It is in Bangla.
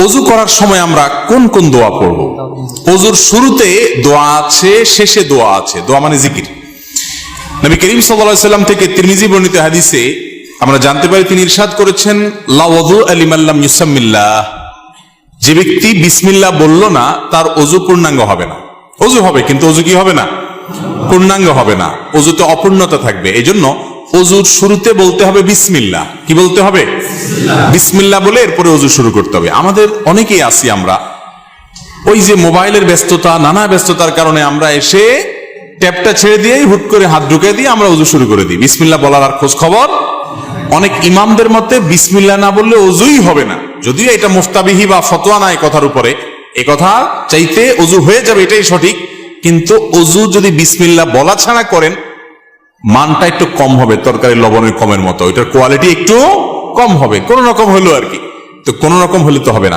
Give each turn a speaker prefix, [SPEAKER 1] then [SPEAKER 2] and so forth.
[SPEAKER 1] ওযু করার সময় আমরা কোন কোন দোয়া পড়ব? ওযুর শুরুতে দোয়া আছে, শেষে দোয়া আছে। দোয়া মানে জিকির। নবী করিম সাল্লাল্লাহু আলাইহি ওয়াসাল্লাম থেকে তিরমিজি বর্ণিত হাদিসে আমরা জানতে পারি, তিনি ইরশাদ করেছেন, লা ওযু লিমান লাম ইউসাম্মিল্লাহ, যে ব্যক্তি বিসমিল্লাহ বলল না তার ওযু পূর্ণাঙ্গ হবে না। ওযু হবে কিন্তু ওযু কি হবে না? পূর্ণাঙ্গ হবে না, ওযুতে অপূর্ণতা থাকবে। এজন্য ওযুর শুরুতে বলতে হবে বিসমিল্লাহ। কি বলতে হবে? বিসমিল্লাহ বলে এরপরে ওযু শুরু করতে হবে। আমাদের অনেকেই আছি, আমরা ওই যে মোবাইলের ব্যস্ততা, নানা ব্যস্ততার কারণে আমরা এসে ট্যাপটা ছেড়ে দিয়ে হুট করে হাত ঢুকে দিয়ে আমরা ওযু শুরু করে দিই। বিসমিল্লাহ বলার আর খোঁজ খবর। অনেক ইমামদের মতে বিসমিল্লাহ না বললে ওযুই হবে না, যদিও এটা মুফতাবিহি বা ফতোয়া নাই কথার উপরে। এই কথা চাইতে ওযু হয়ে যাবে এটাই সঠিক, কিন্তু ওযু যদি বিসমিল্লাহ বলা ছাড়া করেন মানটা একটু কম হবে, তরকারি লবণের কমের মতো, এটার কোয়ালিটি একটু কম হবে, কোন রকম হলো আর কি। তো কোন রকম হলে তো হবে না।